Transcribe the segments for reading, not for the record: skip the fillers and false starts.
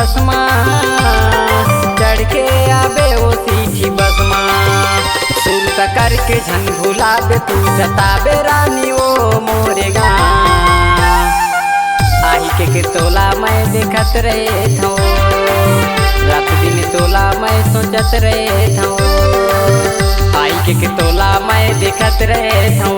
बसमा चढ़ के आबे ओ सीठी बसमा सुरत करके झन भुलाबे तू जताबे रानी ओ मोरे गाँव आई के तोला मैं देखत रहे थो रात दिन तोला मैं सोचत रहे थो आई के तोला मैं देखत रहे थो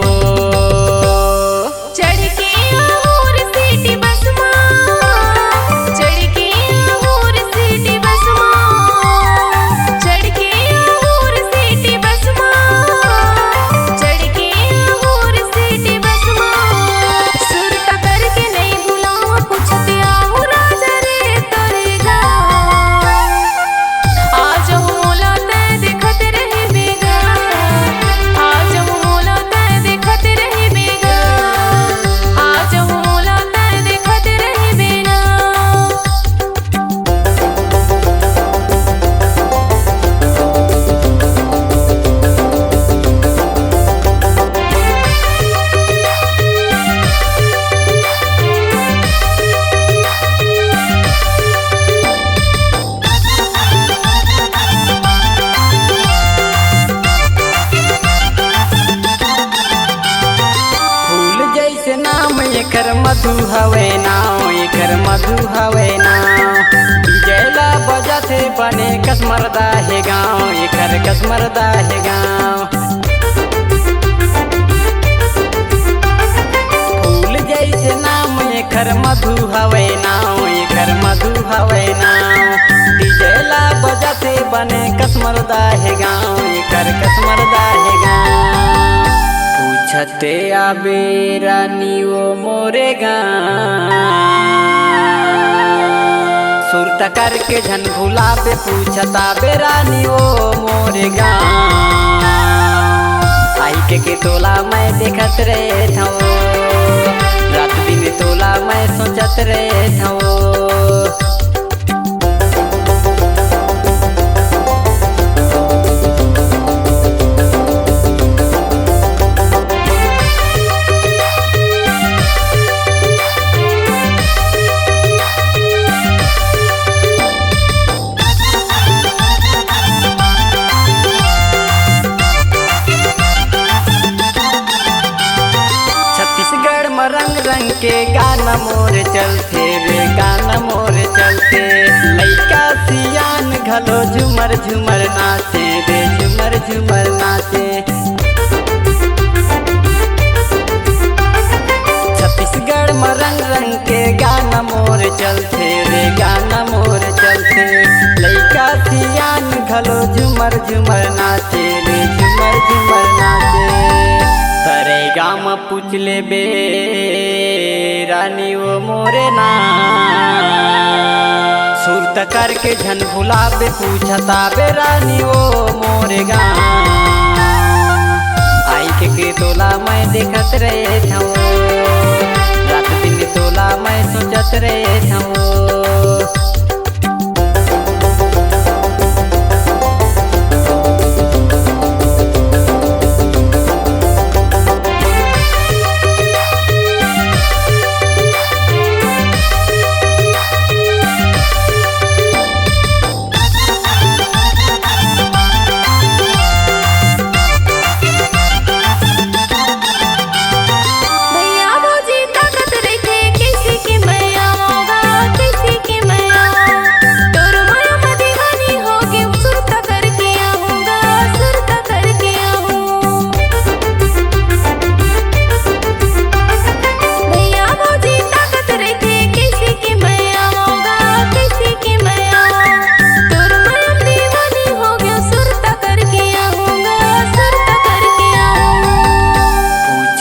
एकर मधु हवे नाव एकर मधु हवे नाव डीजेला बजाते बने कसमरदा है गाँव एकर कसमरदा है गाँव फूल जैसे नाम एकर मधु हवे नाव एकर मधु हवे नाव डीजेला बजाते बने कसमरदा है गाँव एकर कसमरदा है गाँव छते आबे रानी वो मोरे गाँव सुरत करके झन भुलाबे पूछता बे रानी वो मोरे गाँव आई के तोला मैं देखत रहे थो रात दिन तोला मैं सोचत रहे थो रंग रंग के गाना मोर चलते रे गाना मोर चलते लइका सियान घलो झुमर झुमर नाचे रे झुमर झुमर नाचे छत्तीसगढ़ में रंग रंग के गाना मोर चलते रे गाना मोर चलते लइका सियान घलो झुमर झुमर नाचे रे झुमर झुमर नाचे तरे गाम पूछ ले बे रानी वो मोरे ना सुरत करके झन भुलाबे पूछता बे रानी वो मोरे गाँव आई के तोला मैं देखत रहे थो रात दिन तोला मैं सोचत रहे थो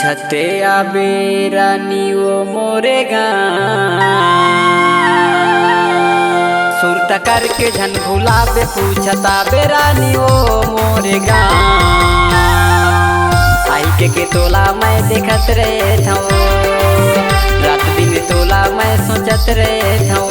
छते आबे रानी वो मोरे गाँव सुरत करके झन भुलाबे पूछता बे रानी वो मोरे गाँव आई के तोला मैं देखत रहे थो रात दिन तोला मैं सोचत रहे थो